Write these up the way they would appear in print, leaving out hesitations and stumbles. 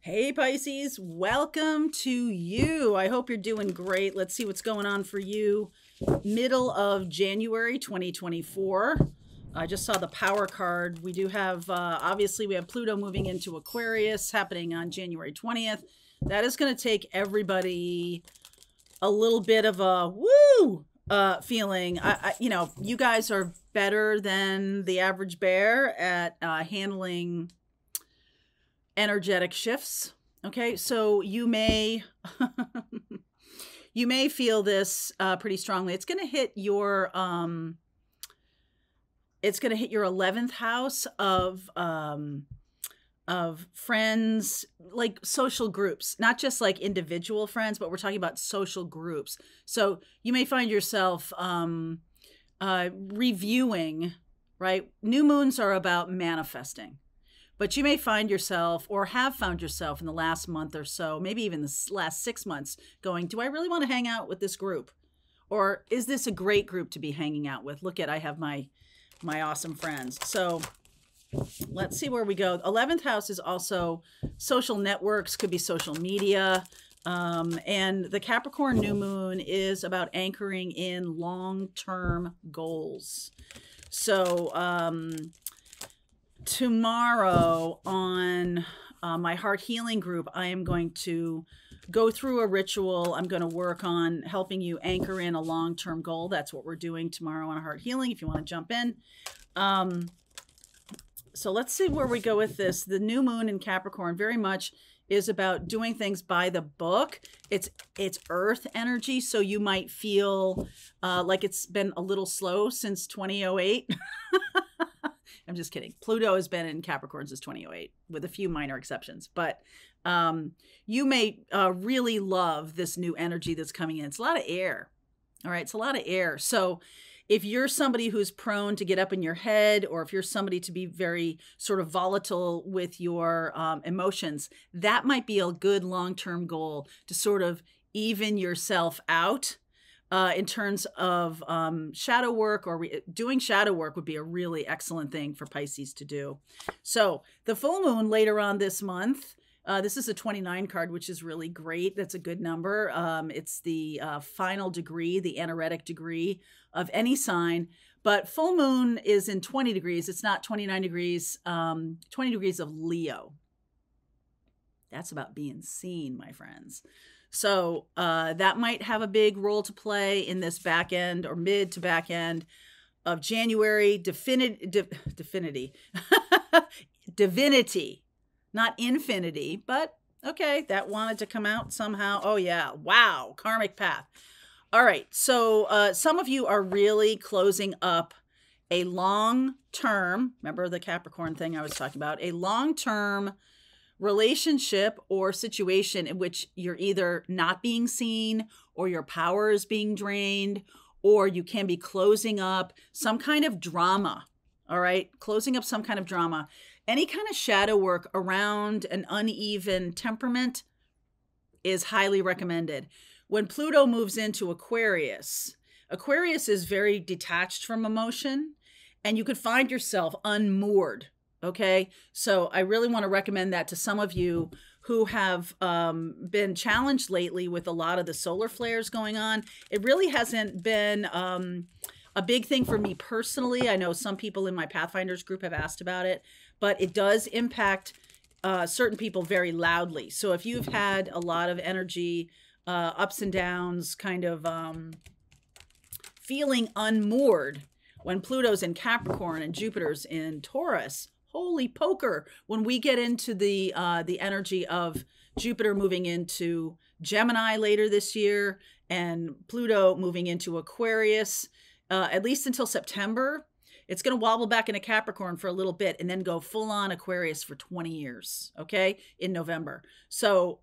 Hey Pisces, welcome to you. I hope you're doing great. Let's see what's going on for you. Middle of January 2024. I just saw the power card. We do have, obviously we have Pluto moving into Aquarius happening on January 20th. That is going to take everybody a little bit of a woo feeling. You guys are better than the average bear at handling energetic shifts. Okay, so you may you may feel this pretty strongly. It's going to hit your 11th house of friends, like social groups, not just like individual friends, but we're talking about social groups. So you may find yourself reviewing, right? New moons are about manifesting. But you may find yourself or have found yourself in the last month or so, maybe even the last 6 months, going, do I really want to hang out with this group? Or is this a great group to be hanging out with? Look at, I have my awesome friends. So let's see where we go. 11th house is also social networks, could be social media. And the Capricorn new moon is about anchoring in long-term goals. So, tomorrow on my heart healing group, I am going to go through a ritual. I'm going to work on helping you anchor in a long-term goal. That's what we're doing tomorrow on heart healing, if you want to jump in. So let's see where we go with this. The new moon in Capricorn very much is about doing things by the book. It's earth energy, so you might feel like it's been a little slow since 2008. I'm just kidding. Pluto has been in Capricorn since 2008 with a few minor exceptions, but you may really love this new energy that's coming in. It's a lot of air. All right. It's a lot of air. So if you're somebody who's prone to get up in your head, or if you're somebody to be very sort of volatile with your emotions, that might be a good long-term goal to sort of even yourself out. In terms of shadow work, or doing shadow work would be a really excellent thing for Pisces to do. So the full moon later on this month, this is a 29 card, which is really great. That's a good number. It's the final degree, the anaretic degree of any sign. But full moon is in 20 degrees. It's not 29 degrees, 20 degrees of Leo. That's about being seen, my friends. So that might have a big role to play in this back end or mid to back end of January. Divinity, not infinity, but okay, that wanted to come out somehow. Oh yeah, wow, karmic path. All right, so some of you are really closing up a long-term, remember the Capricorn thing I was talking about, a long-term relationship or situation in which you're either not being seen, or your power is being drained, or you can be closing up some kind of drama. All right, closing up some kind of drama. Any kind of shadow work around an uneven temperament is highly recommended. When Pluto moves into Aquarius, Aquarius is very detached from emotion, and you could find yourself unmoored. Okay, so I really want to recommend that to some of you who have been challenged lately with a lot of the solar flares going on. It really hasn't been a big thing for me personally. I know some people in my Pathfinders group have asked about it, but it does impact certain people very loudly. So if you've had a lot of energy, ups and downs, kind of feeling unmoored when Pluto's in Capricorn and Jupiter's in Taurus, holy poker, when we get into the energy of Jupiter moving into Gemini later this year and Pluto moving into Aquarius, at least until September, it's going to wobble back into Capricorn for a little bit and then go full on Aquarius for 20 years, okay, in November. So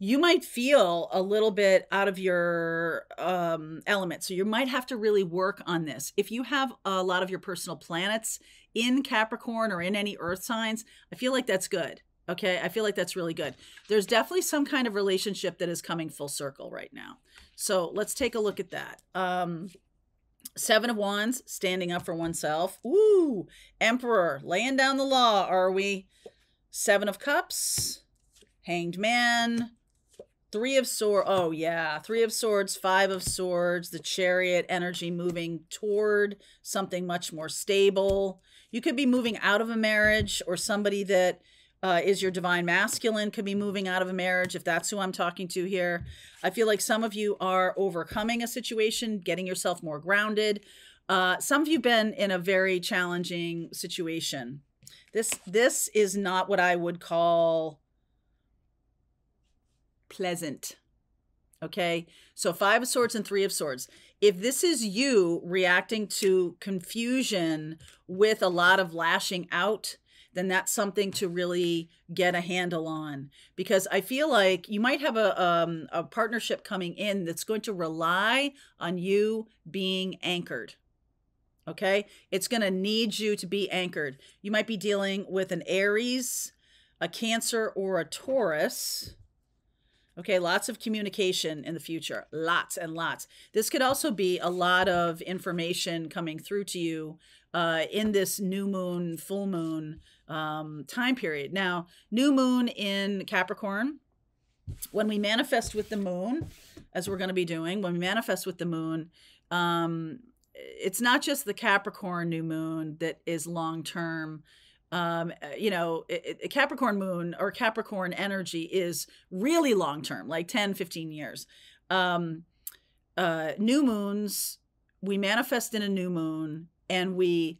you might feel a little bit out of your element. So you might have to really work on this. If you have a lot of your personal planets in Capricorn or in any earth signs, I feel like that's good. Okay, I feel like that's really good. There's definitely some kind of relationship that is coming full circle right now. So let's take a look at that. 7 of Wands, standing up for oneself. Ooh, Emperor, laying down the law, are we? 7 of Cups, Hanged Man, Three of Swords. Oh, yeah. Three of Swords, Five of Swords, the Chariot energy moving toward something much more stable. You could be moving out of a marriage, or somebody that is your divine masculine could be moving out of a marriage, if that's who I'm talking to here. I feel like some of you are overcoming a situation, getting yourself more grounded. Some of you have been in a very challenging situation. This is not what I would call pleasant. Okay, so Five of Swords and Three of Swords. If this is you reacting to confusion with a lot of lashing out, then that's something to really get a handle on, because I feel like you might have a partnership coming in that's going to rely on you being anchored. Okay, it's going to need you to be anchored. You might be dealing with an Aries, a Cancer, or a Taurus. Okay, lots of communication in the future, lots and lots. This could also be a lot of information coming through to you in this new moon, full moon time period. Now, new moon in Capricorn, when we manifest with the moon, as we're going to be doing, when we manifest with the moon, it's not just the Capricorn new moon that is long-term. You know, Capricorn moon or Capricorn energy is really long-term, like 10, 15 years. New moons, we manifest in a new moon and we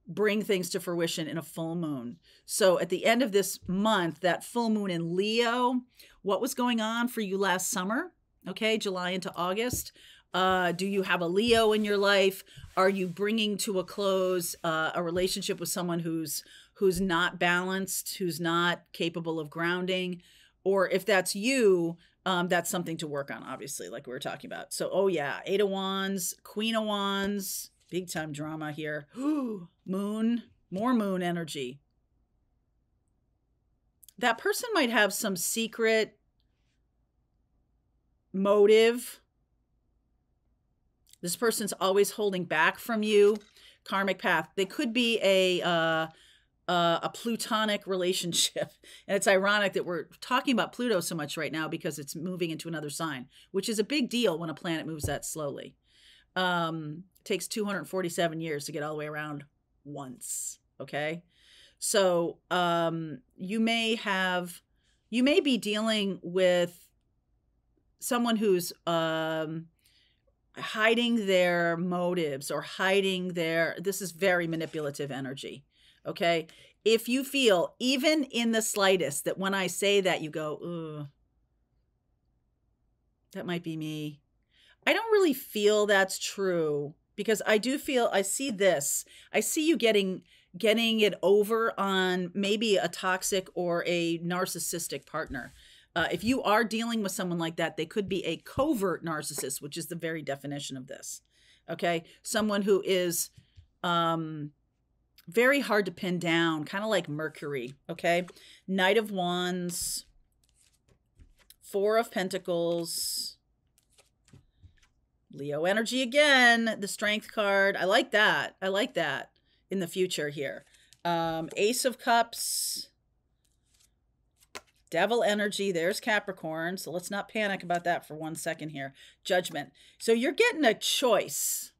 bring things to fruition in a full moon. So at the end of this month, that full moon in Leo, what was going on for you last summer? Okay, July into August. Do you have a Leo in your life? Are you bringing to a close a relationship with someone who's not balanced, who's not capable of grounding? Or if that's you, that's something to work on, obviously, like we were talking about. So, oh yeah, Eight of Wands, Queen of Wands, big time drama here. Moon, more moon energy. That person might have some secret motive. This person's always holding back from you. Karmic path. They could be a plutonic relationship. And it's ironic that we're talking about Pluto so much right now because it's moving into another sign, which is a big deal when a planet moves that slowly. Takes 247 years to get all the way around once. Okay. So you may be dealing with someone who's hiding their motives or hiding this is very manipulative energy. Okay. If you feel even in the slightest that when I say that you go, ugh, that might be me. I don't really feel that's true, because I see this. I see you getting it over on maybe a toxic or a narcissistic partner. If you are dealing with someone like that, they could be a covert narcissist, which is the very definition of this. Okay. Someone who is very hard to pin down, kind of like Mercury. Okay. Knight of Wands, Four of Pentacles, Leo energy again, the Strength card. I like that. I like that in the future here. Ace of Cups, Devil energy. There's Capricorn. So let's not panic about that for 1 second here. Judgment. So you're getting a choice.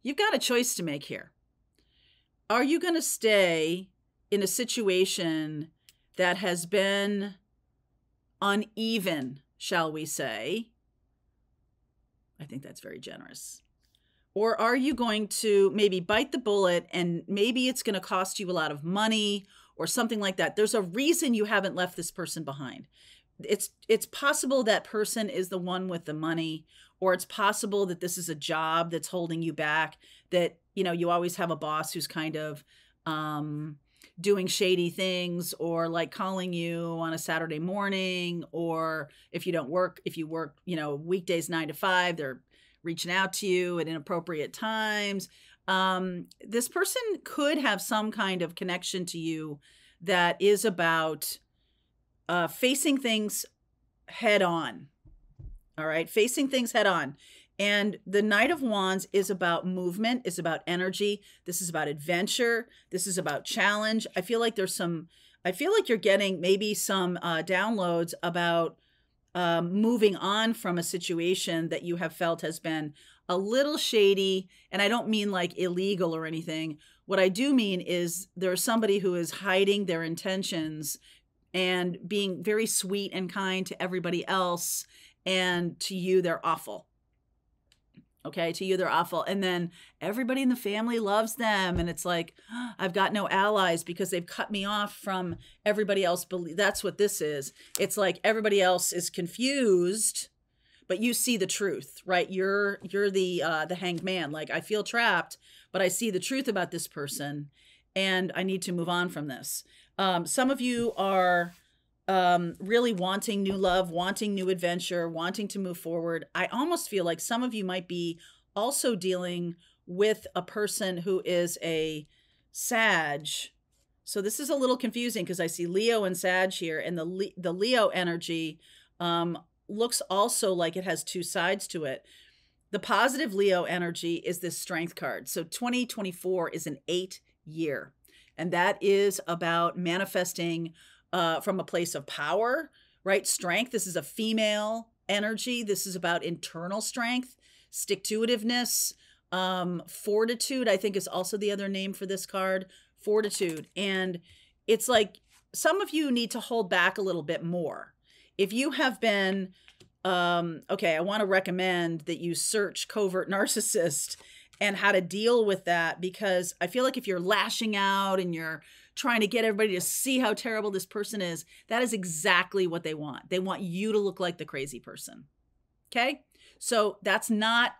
You've got a choice to make here. Are you going to stay in a situation that has been uneven, shall we say? I think that's very generous. Or are you going to maybe bite the bullet, and maybe it's going to cost you a lot of money or something like that? There's a reason you haven't left this person behind. It's possible that person is the one with the money, or it's possible that this is a job that's holding you back, that, you know, you always have a boss who's kind of doing shady things, or like calling you on a Saturday morning, or if you work, you know, weekdays 9 to 5, they're reaching out to you at inappropriate times. This person could have some kind of connection to you that is about facing things head on. All right. Facing things head on. And the Knight of Wands is about movement, is about energy. This is about adventure. This is about challenge. I feel like there's some I feel like you're getting maybe some downloads about moving on from a situation that you have felt has been a little shady. And I don't mean like illegal or anything. What I do mean is there's somebody who is hiding their intentions and being very sweet and kind to everybody else. And to you, they're awful. Okay, to you, they're awful. And then everybody in the family loves them. And it's like, I've got no allies because they've cut me off from everybody else. That's what this is. It's like everybody else is confused, but you see the truth, right? You're the hanged man. Like, I feel trapped, but I see the truth about this person and I need to move on from this. Some of you are really wanting new love, wanting new adventure, wanting to move forward. I almost feel like some of you might be also dealing with a person who is a Sag. So this is a little confusing because I see Leo and Sag here, and the Leo energy looks also like it has two sides to it. The positive Leo energy is this strength card. So 2024 is an 8-year, and that is about manifesting from a place of power, right? Strength. This is a female energy. This is about internal strength, stick-to-itiveness, fortitude, I think is also the other name for this card, fortitude. And it's like some of you need to hold back a little bit more. If you have been, okay, I want to recommend that you search covert narcissist and how to deal with that, because I feel like if you're lashing out and you're trying to get everybody to see how terrible this person is, that is exactly what they want. They want you to look like the crazy person. Okay? So that's not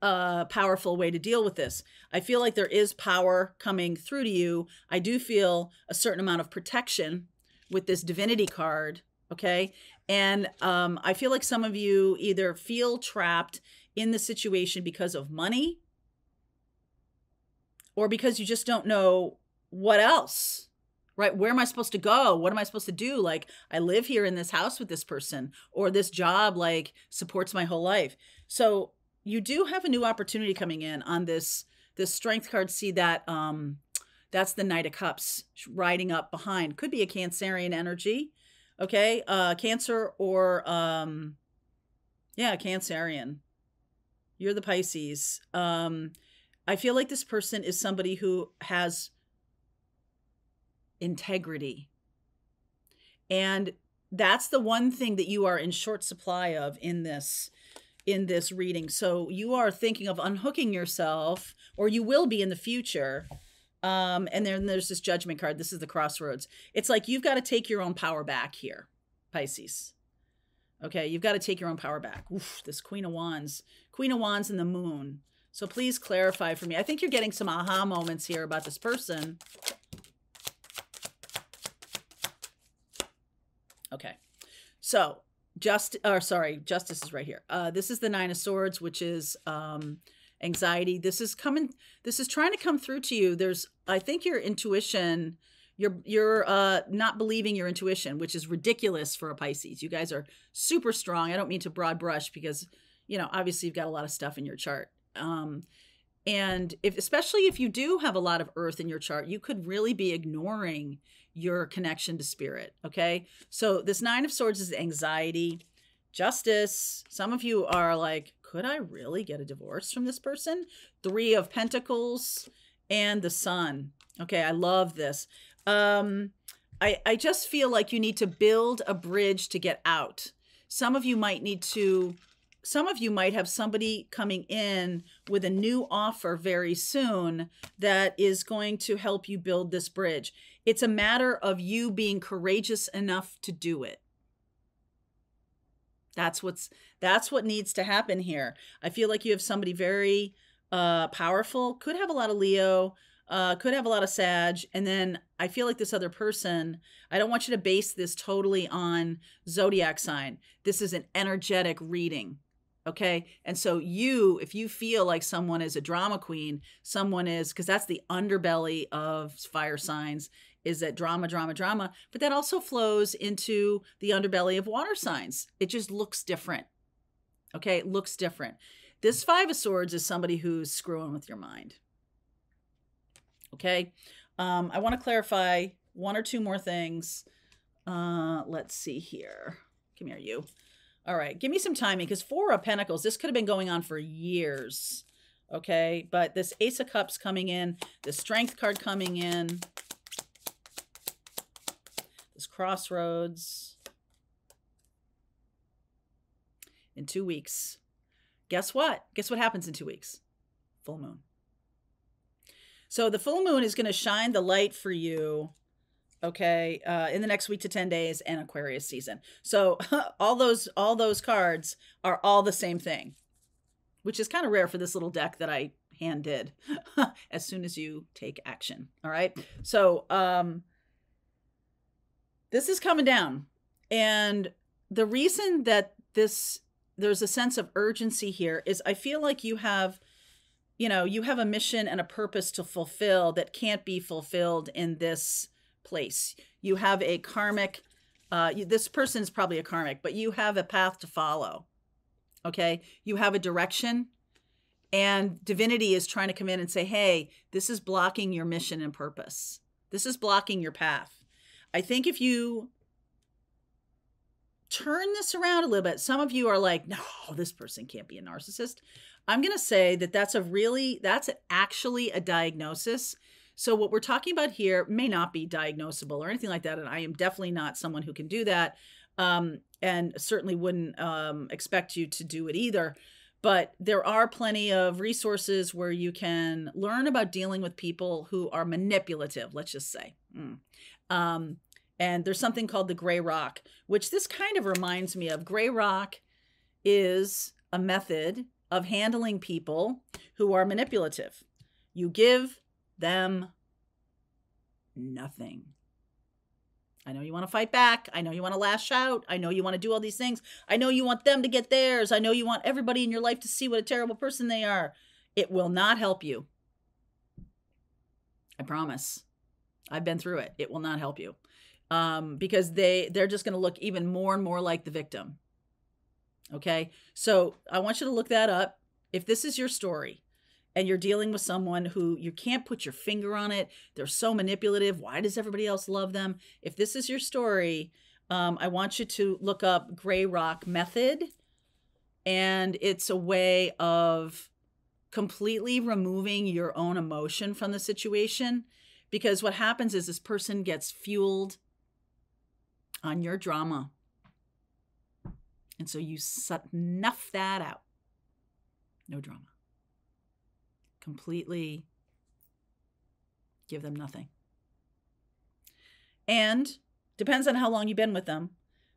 a powerful way to deal with this. I feel like there is power coming through to you. I do feel a certain amount of protection with this divinity card. Okay? And I feel like some of you either feel trapped in the situation because of money, or because you just don't know what else, right? Where am I supposed to go? What am I supposed to do? Like, I live here in this house with this person, or this job like supports my whole life. So you do have a new opportunity coming in on this strength card. See that that's the Knight of Cups riding up behind. Could be a Cancerian energy. Okay. Cancer or yeah, Cancerian. You're the Pisces. I feel like this person is somebody who has integrity. And that's the one thing that you are in short supply of in this reading. So you are thinking of unhooking yourself, or you will be in the future. And then there's this Judgment card. This is the Crossroads. It's like you've got to take your own power back here, Pisces. Okay, you've got to take your own power back. Oof, this Queen of Wands and the Moon. So please clarify for me. I think you're getting some aha moments here about this person. Okay. So Justice is right here. This is the Nine of Swords, which is anxiety. This is trying to come through to you. I think your intuition, you're not believing your intuition, which is ridiculous for a Pisces. You guys are super strong. I don't mean to broad brush because, obviously you've got a lot of stuff in your chart. And especially if you do have a lot of earth in your chart, you could really be ignoring your connection to spirit. Okay. So this Nine of Swords is anxiety. Justice. Some of you are like, could I really get a divorce from this person? Three of Pentacles and the Sun. Okay. I love this. I just feel like you need to build a bridge to get out. Some of you might have somebody coming in with a new offer very soon that is going to help you build this bridge. It's a matter of you being courageous enough to do it. That's what needs to happen here. I feel like you have somebody very powerful, could have a lot of Leo, could have a lot of Sag. And then I feel like this other person, I don't want you to base this totally on zodiac sign. This is an energetic reading. Okay. And so if you feel like someone is a drama queen, because that's the underbelly of fire signs, is that drama, but that also flows into the underbelly of water signs. It just looks different. Okay. It looks different. This Five of Swords is somebody who's screwing with your mind. Okay. I want to clarify one or two more things. Let's see here. Come here, you. All right, give me some timing, because Four of Pentacles, this could have been going on for years. Okay, but this Ace of Cups coming in, the Strength card coming in, this Crossroads in 2 weeks. Guess what? Guess what happens in 2 weeks? Full moon. So the full moon is going to shine the light for you, okay, in the next week to 10 days and Aquarius season. So all those cards are all the same thing, which is kind of rare for this little deck that I hand did. As soon as you take action. All right. So this is coming down. And the reason that there's a sense of urgency here is I feel like you have a mission and a purpose to fulfill that can't be fulfilled in this place. You have a karmic, this person's probably a karmic, but you have a path to follow. Okay. You have a direction, and divinity is trying to come in and say, hey, this is blocking your mission and purpose. This is blocking your path. I think if you turn this around a little bit, some of you are like, no, this person can't be a narcissist. I'm going to say that that's actually a diagnosis. So what we're talking about here may not be diagnosable or anything like that. And I am definitely not someone who can do that. And certainly wouldn't expect you to do it either. But there are plenty of resources where you can learn about dealing with people who are manipulative, let's just say. And there's something called the gray rock, which this kind of reminds me of. Gray rock is a method of handling people who are manipulative. You give them nothing. I know you want to fight back. I know you want to lash out. I know you want to do all these things. I know you want them to get theirs. I know you want everybody in your life to see what a terrible person they are. It will not help you. I promise. I've been through it. It will not help you. Because they're just going to look even more and more like the victim. Okay. So I want you to look that up. If this is your story and you're dealing with someone who you can't put your finger on it, they're so manipulative. Why does everybody else love them? If this is your story, I want you to look up Gray Rock Method. And it's a way of completely removing your own emotion from the situation. Because what happens is this person gets fueled on your drama. And so you snuff that out. No drama. Completely give them nothing. And depends on how long you've been with them,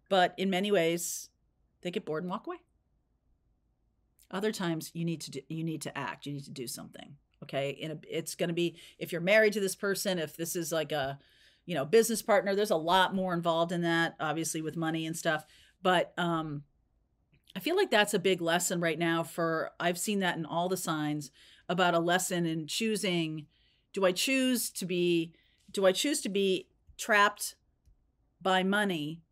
but in many ways, they get bored and walk away. Other times you need to act. You need to do something. Okay. And it's going to be, if you're married to this person, if this is like a, business partner, there's a lot more involved in that, obviously with money and stuff. But, I feel like that's a big lesson right now I've seen that in all the signs about a lesson in choosing, do I choose to be trapped by money?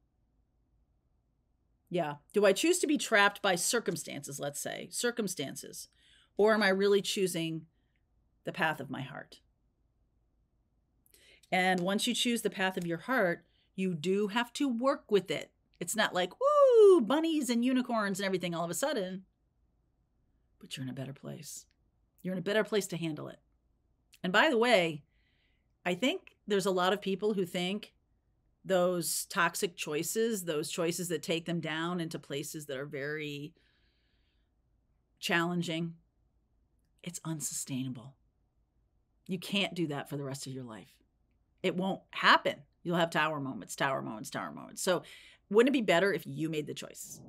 Yeah. Do I choose to be trapped by circumstances, let's say, or am I really choosing the path of my heart? And once you choose the path of your heart, you do have to work with it. It's not like, woo, bunnies and unicorns and everything all of a sudden. But you're in a better place. You're in a better place to handle it. And by the way, I think there's a lot of people who think those toxic choices, those choices that take them down into places that are very challenging, it's unsustainable. You can't do that for the rest of your life. It won't happen. You'll have tower moments. So wouldn't it be better if you made the choice?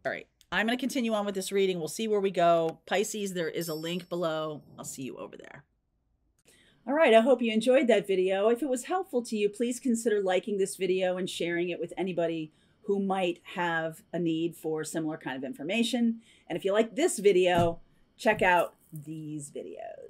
All right. I'm going to continue on with this reading. We'll see where we go. Pisces, there is a link below. I'll see you over there. All right. I hope you enjoyed that video. If it was helpful to you, please consider liking this video and sharing it with anybody who might have a need for similar kind of information. And if you like this video, check out these videos.